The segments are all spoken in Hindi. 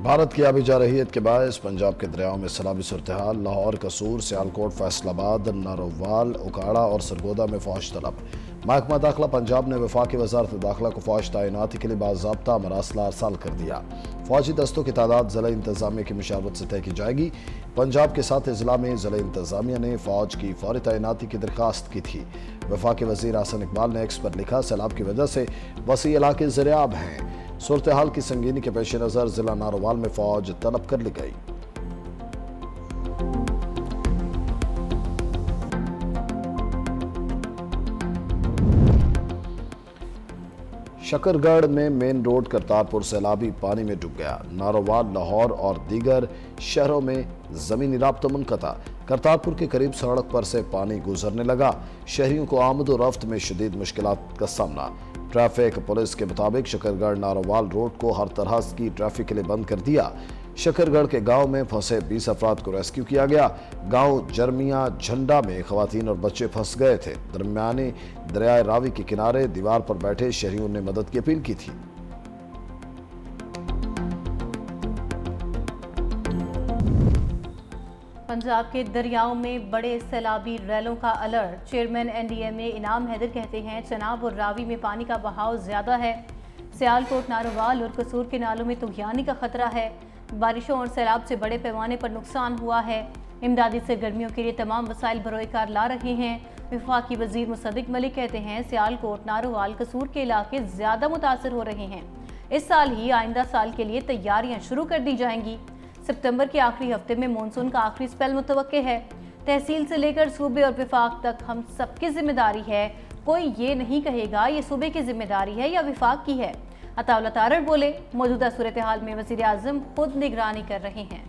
भारत की आबी जारहियत के बायस पंजाब के दरियाओं में सैलाबी सूरत-ए-हाल। लाहौर, कसूर, सियालकोट, फैसलाबाद, नारोवाल, उकाड़ा और सरगोदा में फौज तलब। महकमा दाखिला पंजाब ने वफाकी वजारत दाखिला को फौज तैनाती के लिए बाज़ाब्ता मरासला अरसाल कर दिया। फौजी दस्तों की तादाद ज़िला इंतज़ामिया की मुशावरत से तय की जाएगी। पंजाब के 7 अजला में ज़िला इंतज़ामिया ने फौज की फौरी तैनाती की दरख्वास्त की थी। वफाकी वज़ीर हसन इकबाल ने एक्स पर लिखा, सैलाब की वजह से वसी इलाके ज़ेर-ए-आब हैं। सूरत हाल की संगीनी के पेश नज़र जिला नारोवाल में फौज तलब कर ली गई। शकरगढ़ में मेन रोड करतारपुर सैलाबी पानी में डूब गया। नारोवाल, लाहौर और दीगर शहरों में जमीनी राब्ता मुनक़ता। करतारपुर के करीब सड़क पर से पानी गुजरने लगा। शहरियों को आमद और रफ्त में शदीद मुश्किलात का सामना। ट्रैफिक पुलिस के मुताबिक शकरगढ़ नारोवाल रोड को हर तरह की ट्रैफिक के लिए बंद कर दिया। शकरगढ़ के गांव में फंसे 20 अफराद को रेस्क्यू किया गया। गांव जरमिया झंडा में खवातीन और बच्चे फंस गए थे। दरमियानी दरियाए रावी के किनारे दीवार पर बैठे शहरियों ने मदद की अपील की थी। पंजाब के दरियाओं में बड़े सैलाबी रैलों का अलर्ट। चेयरमैन NDMA इनाम हैदर कहते हैं, चनाब और रावी में पानी का बहाव ज्यादा है। सियालकोट, नारोवाल और कसूर के नालों में तुगयानी का खतरा है। बारिशों और सैलाब से बड़े पैमाने पर नुकसान हुआ है। इमदादी सरगर्मियों के लिए तमाम वसाइल बरोएकार ला रहे हैं। वफाकी वजीर मुसद्दिक मलिक कहते हैं, सियालकोट, नारोवाल, कसूर के इलाके ज्यादा मुतासर हो रहे हैं। इस साल ही आइंदा साल के लिए तैयारियां शुरू कर दी जाएंगी। सितंबर के आखिरी हफ्ते में मानसून का आखिरी स्पेल मुतवक्के है। तहसील से लेकर सूबे और विफाक तक हम सबकी जिम्मेदारी है। कोई ये नहीं कहेगा ये सूबे की जिम्मेदारी है या विफाक की है। अताउल्लाह तारड़ बोले, मौजूदा सूरत हाल में वज़ीर आज़म खुद निगरानी कर रहे हैं।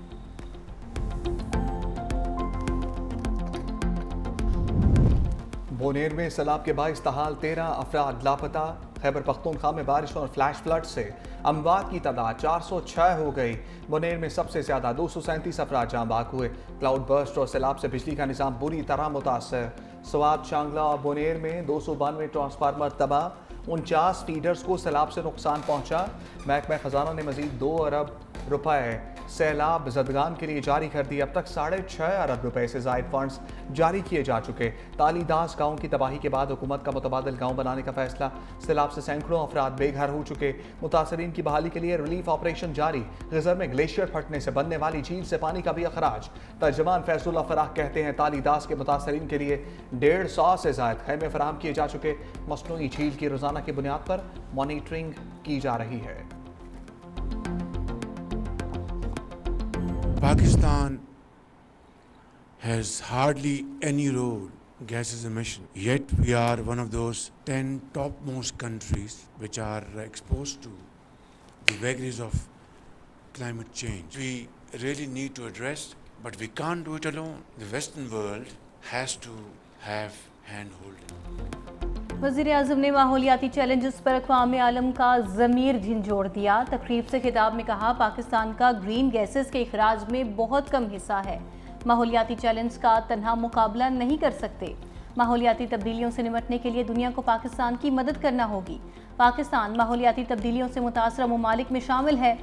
बोनेर में सैलाब के बाइस तहाल 13 अफराद लापता। खैबर पख्तूनख्वा में बारिश और फ्लैश फ्लड से अमवात की तादाद 406 हो गई। बोनेर में सबसे ज्यादा 237 अफराद जाँ बाग हुए। क्लाउड बर्स्ट और सैलाब से बिजली का निज़ाम बुरी तरह मुतासर। स्वात, शांगला और बोनेर में 292 ट्रांसफार्मर तबाह। 49 फीडर्स को सैलाब से नुकसान पहुंचा। महकमा खजाना ने मजीद 2 अरब रुपए सैलाब जदगान के लिए जारी कर दी। अब तक 6.5 अरब रुपए से जायद फंड्स जारी किए जा चुके। तालीदास गांव की तबाही के बाद हुकूमत का मुतबादिल गांव बनाने का फैसला। सैलाब से सैकड़ों अफराद बेघर हो चुके। मुतासरीन की बहाली के लिए रिलीफ ऑपरेशन जारी। गजर में ग्लेशियर फटने से बनने वाली झील से पानी का भी अखराज। तर्जमान फैजुल्ला फराह कहते हैं, तालीदास के मुतासरीन के लिए 150 से ज्यादा खैमे फराहम किए जा चुके। मसनूई झील की रोजाना की बुनियाद पर मॉनिटरिंग की जा रही है। Pakistan has hardly any road gases emission, yet we are one of those 10 topmost countries which are exposed to the vagaries of climate change. We really need to address, but we can't do it alone. The Western world has to have hand-holding. वज़ीर आज़म ने माहौलियाती चैलेंजेस पर अक़वाम आलम का ज़मीर झंझोड़ दिया। तकरीब से खिताब में कहा, पाकिस्तान का ग्रीन गैसेस के इखराज में बहुत कम हिस्सा है। माहौलियाती चैलेंज का तन्हा मुकाबला नहीं कर सकते। माहौलियाती तब्दीलियों से निपटने के लिए दुनिया को पाकिस्तान की मदद करना होगी। पाकिस्तान माहौलियाती तब्दीलियों से मुतासरा ममालिक में शामिल है।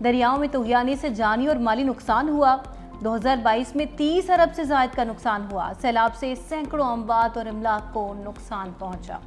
दरियाओं में तुगयानी से जानी और माली नुकसान हुआ। 2022 में 30 अरब से ज़ायद का नुकसान हुआ। सैलाब से सैकड़ों अमवात और इमलाक को नुकसान पहुंचा।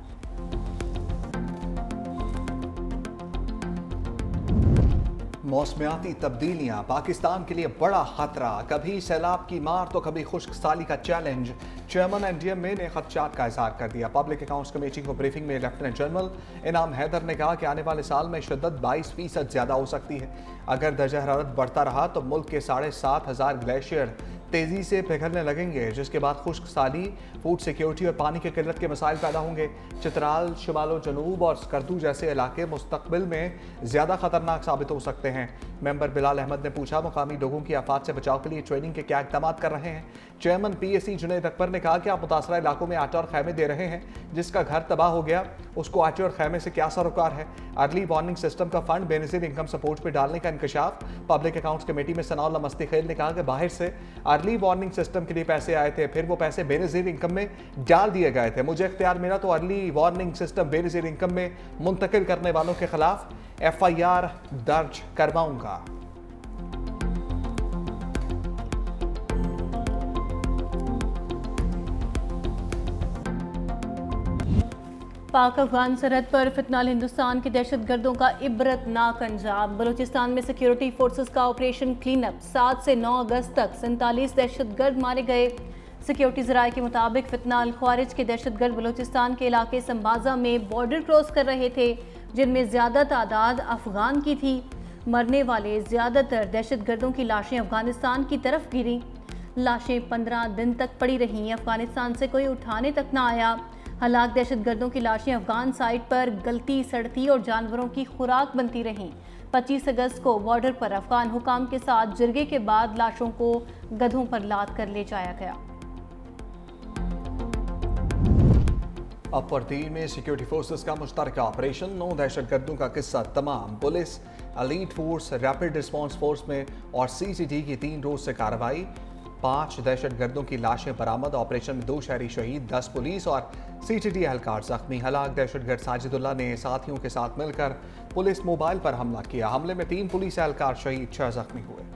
मौसमियाती तब्दीलियां पाकिस्तान के लिए बड़ा खतरा। कभी सैलाब की मार तो कभी खुश्क साली का चैलेंज। चेयरमैन NDMA ने खदशात का इज़हार कर दिया। पब्लिक अकाउंट्स कमेटी को ब्रीफिंग में लेफ्टिनेंट जनरल इनाम हैदर ने कहा कि आने वाले साल में शिद्दत 22% ज़्यादा हो सकती है। अगर दर्जा हरारत बढ़ता रहा तो मुल्क के 7,500 ग्लेशियर तेज़ी से पिघलने लगेंगे, जिसके बाद खुश्क साली, फूड सिक्योरिटी और पानी की किल्लत के मसाइल पैदा होंगे। चित्राल, शिमालो जनूब और स्कर्दू जैसे इलाके मुस्तकबिल में ज़्यादा खतरनाक साबित हो सकते हैं। मेंबर बिलाल अहमद ने पूछा, मुकामी लोगों की आफात से बचाव के लिए ट्रेनिंग के क्या इक़दाम कर रहे हैं। चेयरमैन PAC जुनैद अकबर ने कहा कि आप मुतासरा इलाकों में आटे और खैमे दे रहे हैं। जिसका घर तबाह हो गया उसको आटे और खैमे से क्या सरोकार है। अर्ली वार्निंग सिस्टम का फंड बेनज़ीर इनकम सपोर्ट पर डालने का इंकशाफ। पब्लिक अकाउंट्स कमेटी में सनाउल्ला मस्तीखेल ने कहा कि बाहर से अर्ली वार्निंग सिस्टम के लिए पैसे आए थे, फिर वो पैसे बेनज़ीर इनकम में डाल दिए गए थे। मुझे इख्तियार मिला तो early warning system Benazir income में मुंतकिल करने वालों के खिलाफ FIR दर्ज करवाऊंगा। पाक अफगान सरहद पर फितनाल हिंदुस्तान के दहशतगर्दों का इबरतनाक अंजाम। बलूचिस्तान में सिक्योरिटी फोर्सेस का ऑपरेशन क्लीन अप। 7 से 9 अगस्त तक 47 दहशतगर्द मारे गए। सिक्योरिटी ज़राए के मुताबिक फितनाल ख्वारिज के दहशतगर्द बलूचिस्तान के इलाके संबाजा में बॉर्डर क्रॉस कर रहे थे, जिनमें ज़्यादा तादाद अफगान की थी। मरने वाले ज़्यादातर दहशतगर्दों की लाशें अफगानिस्तान की तरफ गिरी। लाशें 15 दिन तक पड़ी रहीं। अफगानिस्तान से कोई उठाने तक ना आया। हलाक दहशतगर्दों की लाशें अफगान साइड पर गलती सड़ती और जानवरों की खुराक बनती रहीं। 25 अगस्त को बॉर्डर पर अफगान हुकाम के साथ जिरगे के बाद लाशों को गधों पर लाद कर ले जाया गया। अपरदीन में सिक्योरिटी फोर्सेस का मुश्तरका ऑपरेशन। 9 दहशतगर्दों का किस्सा तमाम। Police, elite force, rapid response force में और सीसीटी की 3 रोज से कार्रवाई। 5 दहशतगर्दों की लाशें बरामद। ऑपरेशन में 2 शहरी शहीद, 10 पुलिस और सीटीटी एहलकार जख्मी। हलाक दहशतगर्द साजिदुल्लाह ने साथियों के साथ मिलकर पुलिस मोबाइल पर हमला किया। हमले में 3 पुलिस एहलकार शहीद, 6 जख्मी हुए।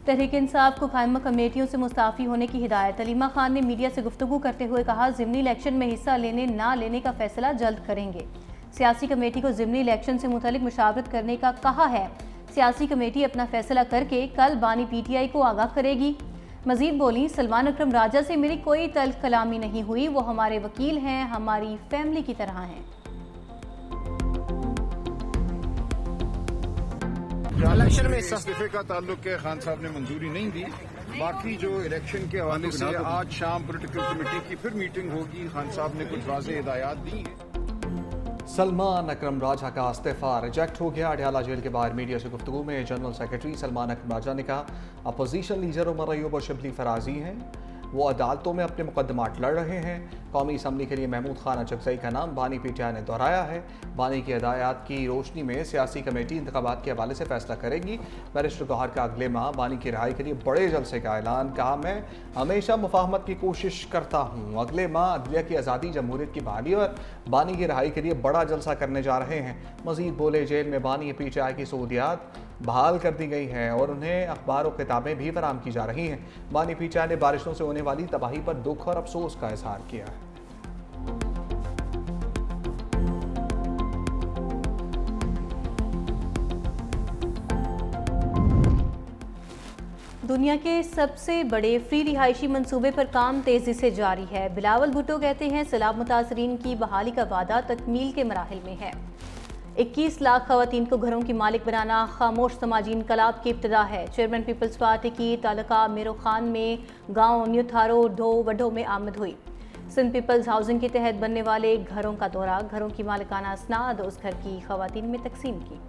तहरीक इंसाफ को कायमा कमेटियों से मुस्ताफ़ी होने की हिदायत। अलीमा खान ने मीडिया से गुफ्तगू करते हुए कहा, ज़िमनी इलेक्शन में हिस्सा लेने ना लेने का फैसला जल्द करेंगे। सियासी कमेटी को ज़िमनी इलेक्शन से मुतालिक मुशावरत करने का कहा है। सियासी कमेटी अपना फैसला करके कल बानी पीटीआई को आगाह करेगी। मजीद बोली, सलमान अकरम राजा से मेरी कोई तल्ख कलामी नहीं हुई। वो हमारे वकील हैं, हमारी फैमिली की तरह हैं। इलेक्शन में इस्तीफे का ताल्लुक के खान साहब ने मंजूरी नहीं दी। बाकी जो इलेक्शन के हवाले से आज शाम पॉलिटिकल कमेटी की फिर मीटिंग होगी। खान साहब ने कुछ वाज़ेह हिदायत दी है। सलमान अकरम राजा का इस्तीफा रिजेक्ट हो गया। अडयाला जेल के बाहर मीडिया से गुफ्तगू में जनरल सेक्रेटरी सलमान अकरम राजा ने कहा, अपोजिशन लीडर उमर अयूब और शिबली फराजी हैं, वो अदालतों में अपने मुकदमात लड़ रहे हैं। कौमी असम्बली के लिए महमूद खान अचकजई का नाम बानी पीटीआई ने दोहराया है। बानी की हिदायत की रोशनी में सियासी कमेटी इंतखाबात के हवाले से फैसला करेगी। बैरिस्टर गौहर का अगले माह बानी की रिहाई के लिए बड़े जलसे का ऐलान। कहा, मैं हमेशा मुफाहमत की कोशिश करता हूँ। अगले माह अदलिया की आज़ादी, जमहूरियत की बहाली और बानी की रिहाई के लिए बड़ा जलसा करने जा रहे हैं। मजीद बोले, जेल में बानी पीटीआई की सहूलियात बहाल कर दी गई हैं और उन्हें अखबार और किताबें भी फराहम की जा रही हैं। बानी पीटीआई ने बारिशों से होने वाली तबाही पर दुख और अफसोस का इजहार किया है। दुनिया के सबसे बड़े फ्री रिहायशी मंसूबे पर काम तेज़ी से जारी है। बिलावल भुट्टो कहते हैं, सैलाब मुतासरीन की बहाली का वादा तकमील के मराहिल में है। 21 लाख खवातीन को घरों की मालिक बनाना खामोश समाजी इनकलाब की इब्तिदा है। चेयरमैन पीपल्स पार्टी की तालुका मेरो खान में गांव न्यू थारो ढो वडो में आमद हुई। सिंध पीपल्स हाउसिंग के तहत बनने वाले घरों का दौरा, घरों की मालिकाना असनाद उस घर की खवातीन में तकसीम की।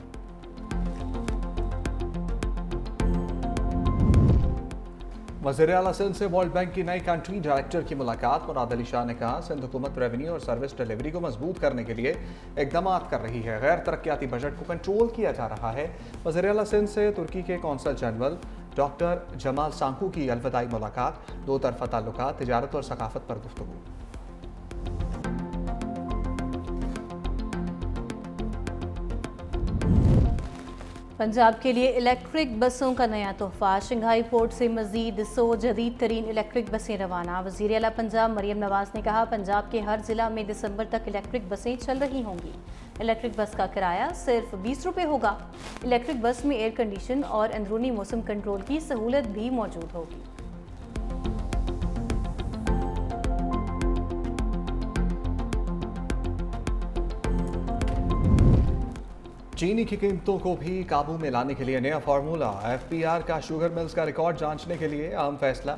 वज़ीर आला सिंध से वर्ल्ड बैंक की नई कंट्री डायरेक्टर की मुलाकात। मुराद अली शाह ने कहा, सिंध हुकूमत रेवेन्यू और सर्विस डिलीवरी को मजबूत करने के लिए इकदाम कर रही है। गैर तरक्याती बजट को कंट्रोल किया जा रहा है। वज़ीर आला सिंध से तुर्की के कौंसल जनरल डॉक्टर जमाल सांकू की अलविदाई मुलाकात। 2 तरफ़ा ताल्लुकात, तिजारत और सकाफत पर गुफ्तगू। पंजाब के लिए इलेक्ट्रिक बसों का नया तोहफा। शंघाई पोर्ट से मजीद 100 जदीद तरीन इलेक्ट्रिक बसें रवाना। वज़ीर आला पंजाब मरियम नवाज ने कहा, पंजाब के हर जिला में दिसंबर तक इलेक्ट्रिक बसें चल रही होंगी। इलेक्ट्रिक बस का किराया सिर्फ 20 रुपये होगा। इलेक्ट्रिक बस में एयर कंडीशन और अंदरूनी मौसम कंट्रोल की सहूलत भी मौजूद होगी। चीनी की कीमतों को भी काबू में लाने के लिए नया फार्मूला। एफपीआर का शुगर मिल्स का रिकॉर्ड जांचने के लिए अहम फैसला।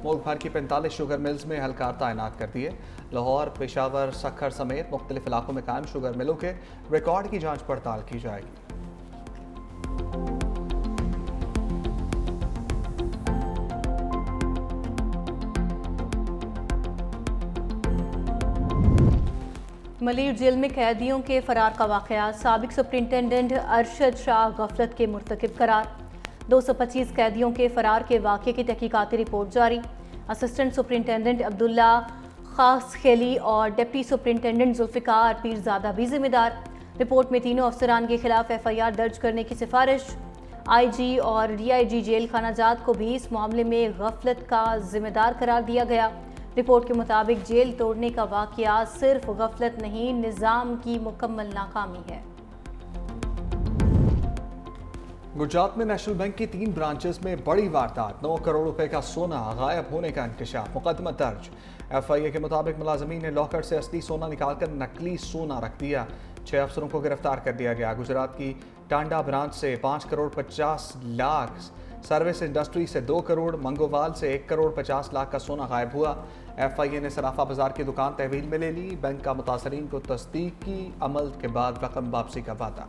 मुल्क भर की 45 शुगर मिल्स में एहलकार तैनात कर दिए। लाहौर, पेशावर, सक्खर समेत मुख्तलिफ इलाकों में कायम शुगर मिलों के रिकॉर्ड की जांच पड़ताल की जाएगी। मलिर जेल में कैदियों के फरार का वाक़या। साबिक सुप्रिंटेंडेंट अरशद शाह गफलत के मुर्तकिब करार। 225 कैदियों के फरार के वाक़े की तहकीकाती रिपोर्ट जारी। असिस्टेंट सुप्रिंटेंडेंट अब्दुल्ला खास खेली और डिप्टी सुप्रिंटेंडेंट जुल्फ़िकार पीरज़ादा भी जिम्मेदार। रिपोर्ट में तीनों अफसरान के खिलाफ FIR दर्ज करने की सिफारिश। आईजी और डीआईजी जेल खाना जात को भी इस मामले में गफलत का जिम्मेदार करार दिया गया। रिपोर्ट के मुताबिक जेल तोड़ने का वाकया सिर्फ गफलत नहीं, निजाम की मुकम्मल नाकामी है। गुजरात में नेशनल बैंक की 3 ब्रांचेस में बड़ी वारदात, 9 करोड़ रुपए का सोना गायब होने का इंकशाफ, मुकदमा दर्ज। एफआईए के मुताबिक मुलाजमीन ने लॉकर से असली सोना निकालकर नकली सोना रख दिया। 6 अफसरों को गिरफ्तार कर दिया गया। गुजरात की टांडा ब्रांच से 5 करोड़ 50 लाख, सर्विस इंडस्ट्री से 2 करोड़, मंगोवाल से 1 करोड़ 50 लाख का सोना गायब हुआ। एफआईए ने सराफा बाजार की दुकान तहवील में ले ली। बैंक का मुतासरीन को तस्दीकी अमल के बाद रकम वापसी का वादा।